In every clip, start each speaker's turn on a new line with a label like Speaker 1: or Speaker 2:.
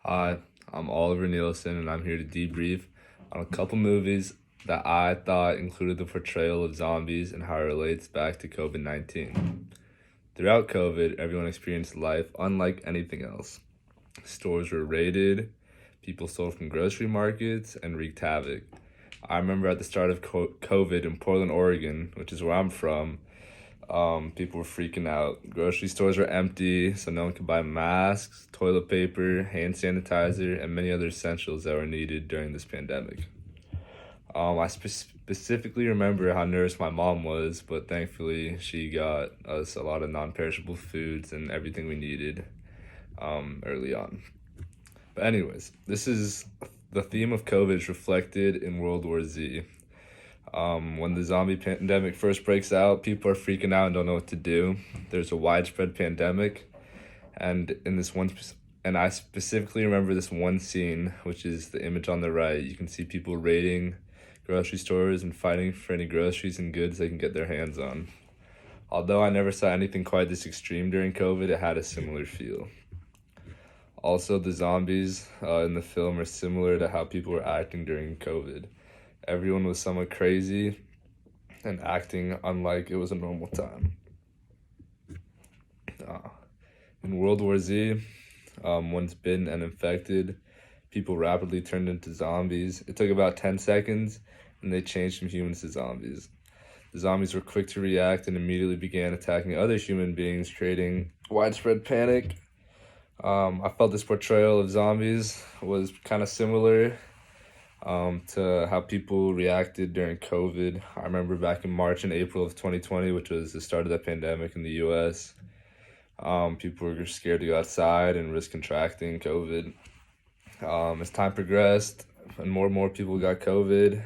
Speaker 1: Hi, I'm Oliver Nielsen, and I'm here to debrief on a couple movies that I thought included the portrayal of zombies and how it relates back to COVID 19. Throughout COVID, everyone experienced life unlike anything else. Stores were raided, people stole from grocery markets, and wreaked havoc. I remember at the start of COVID in Portland, Oregon, which is where I'm from, people were freaking out. Grocery stores were empty, so no one could buy masks, toilet paper, hand sanitizer, and many other essentials that were needed during this pandemic. I specifically remember how nervous my mom was, but thankfully she got us a lot of non-perishable foods and everything we needed early on. But anyways, this is the theme of COVID is reflected in World War Z. When the zombie pandemic first breaks out, people are freaking out and don't know what to do. There's a widespread pandemic, and and I specifically remember this one scene, which is the image on the right. You can see people raiding grocery stores and fighting for any groceries and goods they can get their hands on. Although I never saw anything quite this extreme during COVID, it had a similar feel. Also, the zombies in the film are similar to how people were acting during COVID. Everyone was somewhat crazy and acting unlike it was a normal time. In World War Z, once bitten and infected, people rapidly turned into zombies. It took about 10 seconds, and they changed from humans to zombies. The zombies were quick to react and immediately began attacking other human beings, creating widespread panic. I felt this portrayal of zombies was kind of similar to how people reacted during COVID. I remember back in March and April of 2020, which was the start of the pandemic in the US, people were scared to go outside and risk contracting COVID. As time progressed and more people got COVID,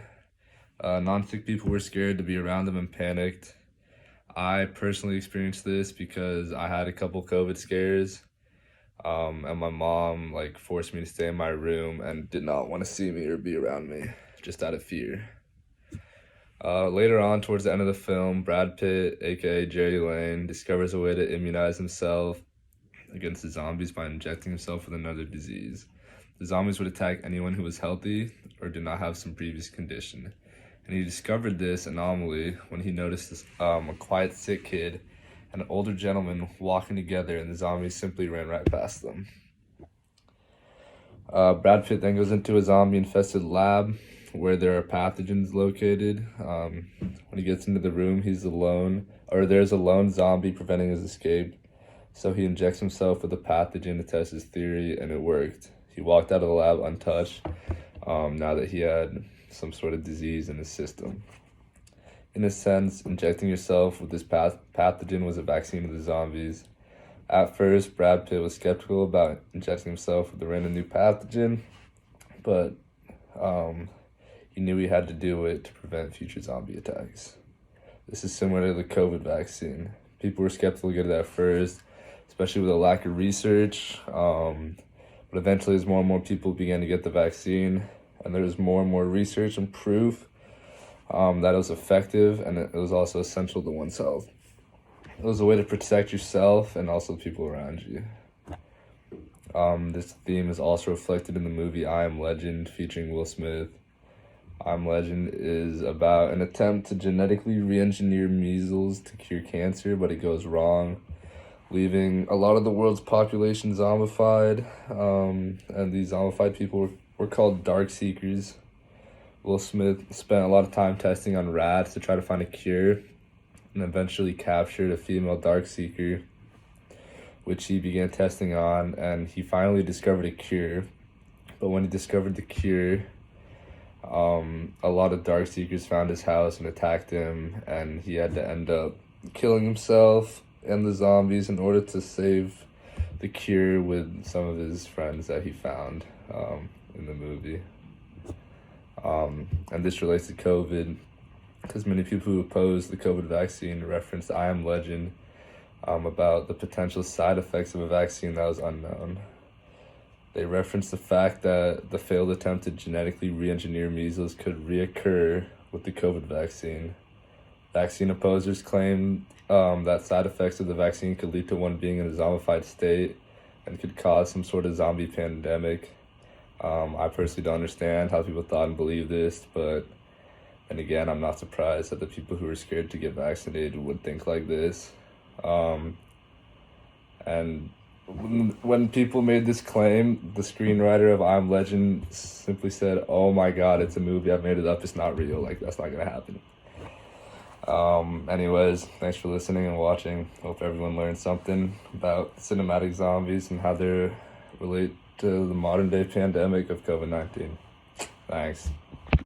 Speaker 1: non-sick people were scared to be around them and panicked. I personally experienced this because I had a couple COVID scares. And my mom forced me to stay in my room and did not want to see me or be around me, just out of fear. Later on, towards the end of the film, Brad Pitt, aka Jerry Lane, discovers a way to immunize himself against the zombies by injecting himself with another disease. The zombies would attack anyone who was healthy or did not have some previous condition. And he discovered this anomaly when he noticed a quiet sick kid and an older gentleman walking together, and the zombies simply ran right past them. Brad Pitt then goes into a zombie-infested lab where there are pathogens located. When he gets into the room, there's a lone zombie preventing his escape. So he injects himself with a pathogen to test his theory, and it worked. He walked out of the lab untouched, now that he had some sort of disease in his system. In a sense, injecting yourself with this pathogen was a vaccine to the zombies. At first, Brad Pitt was skeptical about injecting himself with a random new pathogen, but he knew he had to do it to prevent future zombie attacks. This is similar to the COVID vaccine. People were skeptical to get it at first, especially with a lack of research, but eventually as more and more people began to get the vaccine, and there was more and more research and proof that it was effective, and it was also essential to one's health. It was a way to protect yourself and also people around you. This theme is also reflected in the movie I Am Legend, featuring Will Smith. I Am Legend is about an attempt to genetically re-engineer measles to cure cancer, but it goes wrong, leaving a lot of the world's population zombified, and these zombified people were called dark seekers. Will Smith spent a lot of time testing on rats to try to find a cure, and eventually captured a female dark seeker, which he began testing on, and he finally discovered a cure. But when he discovered the cure, a lot of dark seekers found his house and attacked him, and he had to end up killing himself and the zombies in order to save the cure with some of his friends that he found in the movie. And this relates to COVID, because many people who oppose the COVID vaccine referenced I Am Legend about the potential side effects of a vaccine that was unknown. They referenced the fact that the failed attempt to genetically re-engineer measles could reoccur with the COVID vaccine. Vaccine opposers claim that side effects of the vaccine could lead to one being in a zombified state, and could cause some sort of zombie pandemic. I personally don't understand how people thought and believed this, but and again, I'm not surprised that the people who are scared to get vaccinated would think like this. And when people made this claim, the screenwriter of I'm Legend simply said, "Oh my God, it's a movie. I made it up. It's not real. Like, that's not gonna happen." Anyways, thanks for listening and watching. Hope everyone learned something about cinematic zombies and how they relate to the modern day pandemic of COVID-19. Thanks.